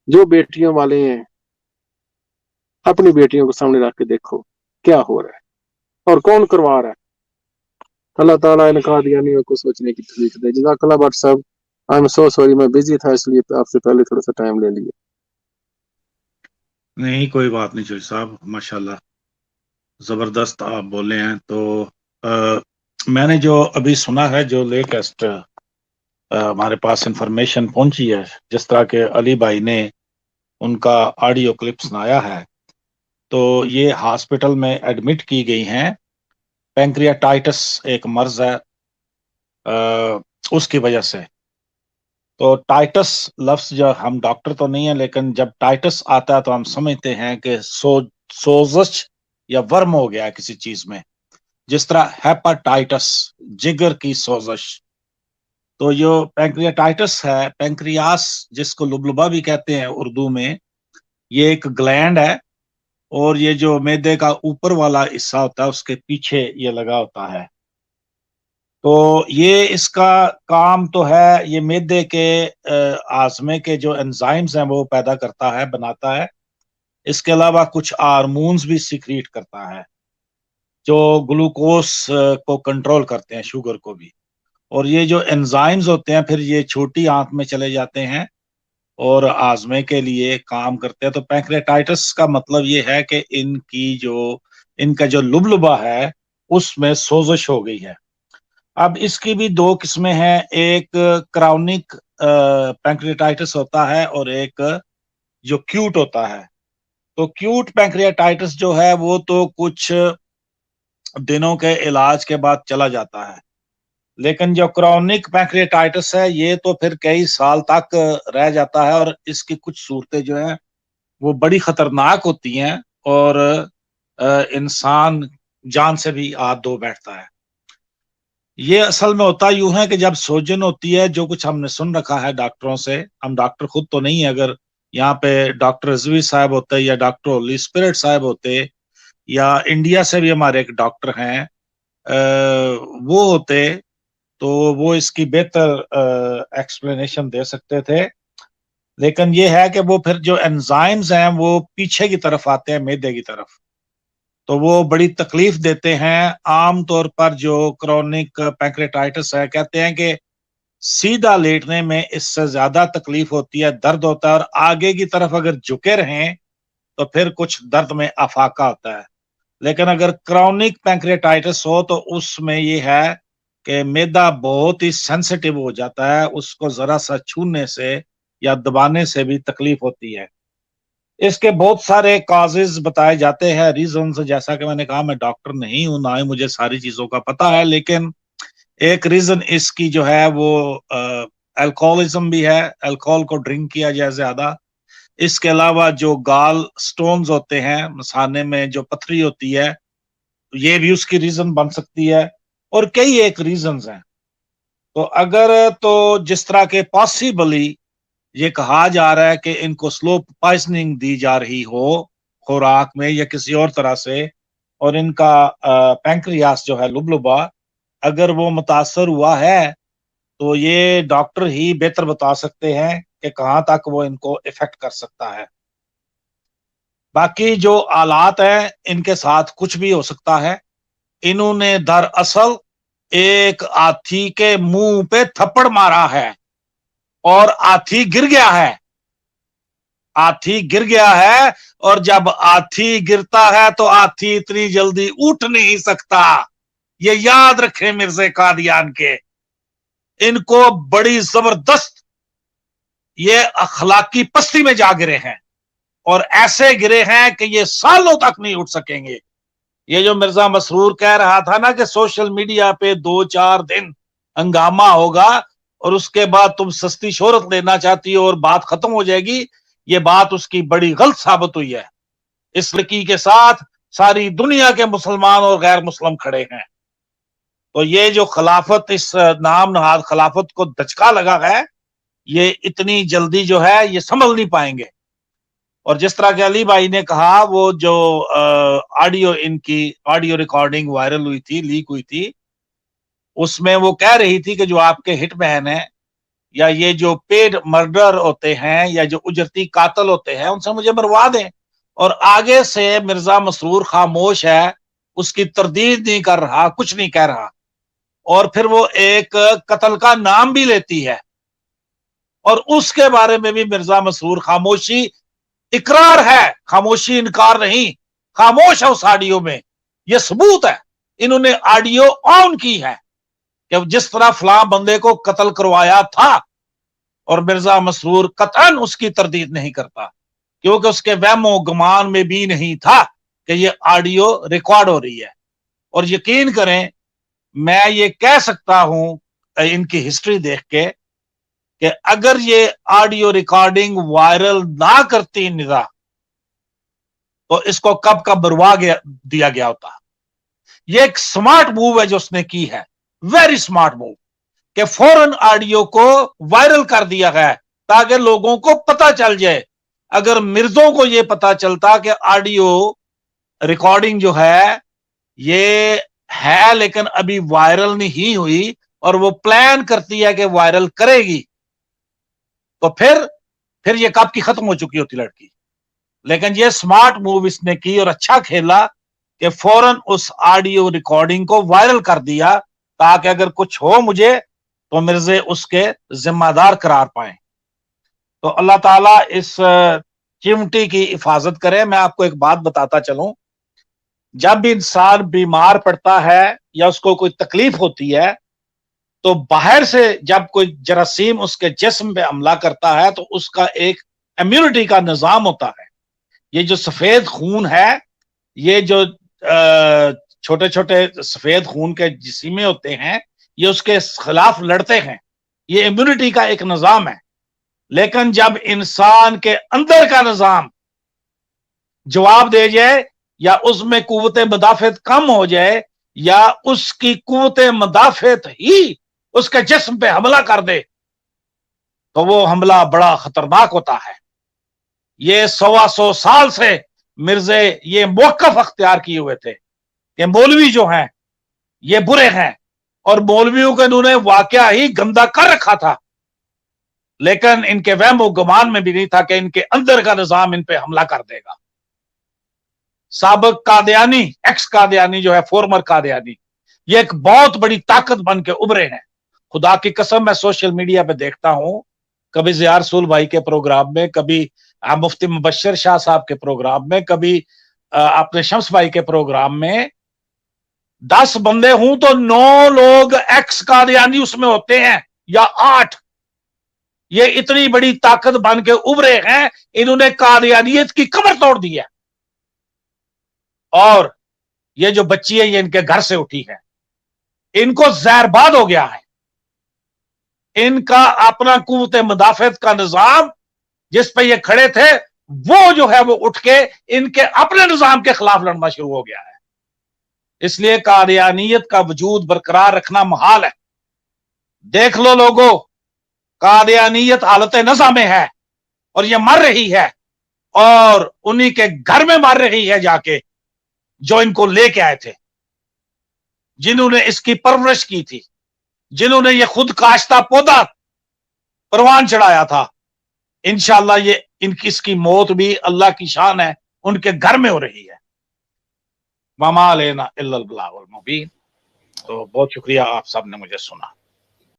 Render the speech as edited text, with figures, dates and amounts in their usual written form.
جو बेटियों वाले हैं अपनी बेटियों को सामने रख के देखो क्या हो रहा है और कौन करवा रहा है। अल्लाह ताला इन कादियानियों को सोचने की तौफीक दे। जज़ाकल्लाह भट्ट साहब, आई एम सो सॉरी, मैं बिजी था इसलिए आपसे पहले थोड़ा सा टाइम ले लिया। नहीं, कोई बात नहीं जोशी साहब, माशाल्लाह जबरदस्त आप बोले हैं। तो अ, मैंने जो अभी सुना है, जो लेटेस्ट हमारे पास इंफॉर्मेशन पहुंची है, जिस तरह के अली भाई ने उनका ऑडियो क्लिप सुनाया है, तो ये हॉस्पिटल में एडमिट की गई हैं। पैंक्रियाटाइटिस एक मर्ज है, उसकी वजह से। तो टाइटस लफ्ज, जो हम डॉक्टर तो नहीं है, लेकिन जब टाइटस आता है तो हम समझते हैं कि सोजश या वर्म हो गया है किसी चीज में, जिस तरह हेपाटाइटस जिगर की सोजश। तो जो पैंक्रियाटाइटिस है, पैंक्रियास जिसको लुबलुबा भी कहते हैं उर्दू में, ये एक ग्लैंड है, और ये जो मैदे का ऊपर वाला हिस्सा होता है उसके पीछे ये लगा होता है। तो ये इसका काम तो है, ये मैदे के आजमे के जो एंजाइम्स हैं वो पैदा करता है, बनाता है। इसके अलावा कुछ हार्मोन्स भी सिक्रीट करता है, जो ग्लूकोज को कंट्रोल करते हैं, शुगर को भी। और ये जो एंजाइम्स होते हैं फिर ये छोटी आंत में चले जाते हैं और आजमे के लिए काम करते हैं। तो पैंक्रेटाइटिस का मतलब ये है कि इनका जो लुबलुबा है उसमें सोजश हो गई है। अब इसकी भी दो किस्में हैं, एक क्राउनिक पैंक्रियाटाइटिस होता है और एक जो क्यूट होता है। तो क्यूट पैंक्रियाटाइटिस जो है वो तो कुछ दिनों के इलाज के बाद चला जाता है, लेकिन जो क्रोनिक पैंक्रियाटाइटिस है ये तो फिर कई साल तक रह जाता है, और इसकी कुछ सूरतें जो हैं वो बड़ी खतरनाक होती हैं, और इंसान जान से भी हाथ धो बैठता है। ये असल में होता यूं है कि जब सोजन होती है, जो कुछ हमने सुन रखा है डॉक्टरों से, हम डॉक्टर खुद तो नहीं है, अगर यहाँ पे डॉक्टर रिजवी साहब होते या डॉक्टर होली स्पिरिट साहब होते, या इंडिया से भी हमारे एक डॉक्टर हैं वो होते, तो वो इसकी बेहतर एक्सप्लेनेशन दे सकते थे। लेकिन ये है कि वो फिर जो एंजाइम्स हैं वो पीछे की तरफ आते हैं, मैदे की तरफ, तो वो बड़ी तकलीफ देते हैं। आम तौर पर जो क्रोनिक पैंक्रेटाइटिस है, कहते हैं कि सीधा लेटने में इससे ज्यादा तकलीफ होती है, दर्द होता है, और आगे की तरफ अगर झुके रहें तो फिर कुछ दर्द में अफाका होता है। लेकिन अगर क्रोनिक पैंक्रेटाइटिस हो तो उसमें ये है कि मैदा बहुत ही सेंसिटिव हो जाता है, उसको जरा सा छूने से या दबाने से भी तकलीफ होती है। इसके बहुत सारे काजेज बताए जाते हैं, रीजंस। जैसा कि मैंने कहा, मैं डॉक्टर नहीं हूं, ना ही मुझे सारी चीजों का पता है, लेकिन एक रीजन इसकी जो है वो अल्कोहलिज्म भी है, अल्कोहल को ड्रिंक किया जाए ज्यादा। इसके अलावा जो गाल स्टोन्स होते हैं, मसाने में जो पथरी होती है, ये भी उसकी रीजन बन सकती है, और कई एक रीजंस हैं। तो अगर तो जिस तरह के पॉसिबली ये कहा जा रहा है कि इनको स्लो पॉइजनिंग दी जा रही हो खुराक में या किसी और तरह से, और इनका पैंक्रियास जो है लुबलुबा, अगर वो मुतासर हुआ है, तो ये डॉक्टर ही बेहतर बता सकते हैं कि कहाँ तक वो इनको इफेक्ट कर सकता है। बाकी जो आलात हैं, इनके साथ कुछ भी हो सकता है। इन्होंने दरअसल एक हाथी के मुंह पे थप्पड़ मारा है और हाथी गिर गया है। हाथी गिर गया है, और जब हाथी गिरता है तो हाथी इतनी जल्दी उठ नहीं सकता। ये याद रखें मिर्जे कादियान के। इनको बड़ी जबरदस्त ये अखलाकी पस्ती में जा गिरे हैं, और ऐसे गिरे हैं कि ये सालों तक नहीं उठ सकेंगे। ये जो मिर्जा मसरूर कह रहा था ना कि सोशल मीडिया पे 2-4 दिन हंगामा होगा और उसके बाद तुम सस्ती शोहरत लेना चाहती हो और बात खत्म हो जाएगी, ये बात उसकी बड़ी गलत साबित हुई है। इस लड़की के साथ सारी दुनिया के मुसलमान और गैर मुस्लिम खड़े हैं। तो ये जो खिलाफत, इस नाम नहाद खिलाफत को धचका लगा है, ये इतनी जल्दी जो है ये संभल नहीं पाएंगे। और जिस तरह के अली भाई ने कहा, वो जो इनकी ऑडियो रिकॉर्डिंग वायरल हुई थी, लीक हुई थी, उसमें वो कह रही थी कि जो आपके हिटमैन है یا یہ جو پیڈ مرڈر ہوتے ہیں یا جو اجرتی قاتل ہوتے ہیں ان سے مجھے مروا دیں. اور آگے سے مرزا مسرور خاموش ہے, اس کی تردید نہیں کر رہا, کچھ نہیں کہہ رہا, اور پھر وہ ایک قتل کا نام بھی لیتی ہے اور اس کے بارے میں بھی مرزا مسرور خاموشی اقرار ہے, خاموشی انکار نہیں, خاموش ہے اس آڈیو میں. یہ ثبوت ہے, انہوں نے آڈیو آن کی ہے کہ جس طرح فلاں بندے کو قتل کروایا تھا, اور مرزا مسرور قطعاً اس کی تردید نہیں کرتا کیونکہ اس کے وہم و گمان میں بھی نہیں تھا کہ یہ آڈیو ریکارڈ ہو رہی ہے. اور یقین کریں میں یہ کہہ سکتا ہوں ان کی ہسٹری دیکھ کے کہ اگر یہ آڈیو ریکارڈنگ وائرل نہ کرتی ندا تو اس کو کب کا بروا دیا گیا ہوتا. یہ ایک سمارٹ موو ہے جو اس نے کی ہے, ویری سمارٹ موو, کہ فوراً آڈیو کو وائرل کر دیا گیا تاکہ لوگوں کو پتا چل جائے. اگر مرزوں کو یہ پتا چلتا کہ آڈیو ریکارڈنگ جو ہے یہ ہے لیکن ابھی وائرل نہیں ہوئی اور وہ پلان کرتی ہے کہ وائرل کرے گی, تو پھر یہ کب کی ختم ہو چکی ہوتی لڑکی. لیکن یہ سمارٹ موو اس نے کی اور اچھا کھیلا کہ فوراً اس آڈیو ریکارڈنگ کو وائرل کر دیا تاکہ اگر کچھ ہو مجھے تو مرزے اس کے ذمہ دار قرار پائیں. تو اللہ تعالیٰ اس چمٹی کی حفاظت کرے. میں آپ کو ایک بات بتاتا چلوں, جب بھی انسان بیمار پڑتا ہے یا اس کو کوئی تکلیف ہوتی ہے تو باہر سے جب کوئی جراثیم اس کے جسم پہ حملہ کرتا ہے تو اس کا ایک امیونٹی کا نظام ہوتا ہے. یہ جو سفید خون ہے, یہ جو چھوٹے چھوٹے سفید خون کے جسیمیں ہوتے ہیں, یہ اس کے خلاف لڑتے ہیں. یہ امیونٹی کا ایک نظام ہے. لیکن جب انسان کے اندر کا نظام جواب دے جائے یا اس میں قوت مدافعت کم ہو جائے یا اس کی قوت مدافعت ہی اس کے جسم پہ حملہ کر دے تو وہ حملہ بڑا خطرناک ہوتا ہے. یہ 125 سال سے مرزے یہ موقف اختیار کیے ہوئے تھے کہ مولوی جو ہیں یہ برے ہیں اور مولویوں کو انہوں نے واقعہ ہی گندا کر رکھا تھا, لیکن ان کے وہم و گمان میں بھی نہیں تھا کہ ان کے اندر کا نظام ان پہ حملہ کر دے گا. سابق قادیانی, ایکس قادیانی جو ہے, فورمر قادیانی, یہ ایک بہت بڑی طاقت بن کے ابھرے ہیں. خدا کی قسم میں سوشل میڈیا پہ دیکھتا ہوں, کبھی ضیاء رسول بھائی کے پروگرام میں, کبھی مفتی مبشر شاہ صاحب کے پروگرام میں, کبھی اپنے شمس بھائی کے پروگرام میں 10 بندے ہوں تو 9 لوگ ایکس قادیانی اس میں ہوتے ہیں یا 8. یہ اتنی بڑی طاقت بن کے ابھرے ہیں, انہوں نے قادیانیت کی کمر توڑ دی ہے. اور یہ جو بچی ہے یہ ان کے گھر سے اٹھی ہے, ان کو زہرباد ہو گیا ہے. ان کا اپنا قوت مدافعت کا نظام جس پہ یہ کھڑے تھے وہ جو ہے وہ اٹھ کے ان کے اپنے نظام کے خلاف لڑنا شروع ہو گیا ہے. اس لیے قادیانیت کا وجود برقرار رکھنا محال ہے. دیکھ لو لوگوں, قادیانیت حالت نزع میں ہے اور یہ مر رہی ہے, اور انہی کے گھر میں مر رہی ہے جا کے جو ان کو لے کے آئے تھے, جنہوں نے اس کی پرورش کی تھی, جنہوں نے یہ خود کاشتہ پودا پروان چڑھایا تھا. انشاءاللہ یہ اس کی موت بھی اللہ کی شان ہے, ان کے گھر میں ہو رہی ہے. وما علینا الا البلاغ المبین. تو بہت شکریہ آپ سب نے مجھے سنا.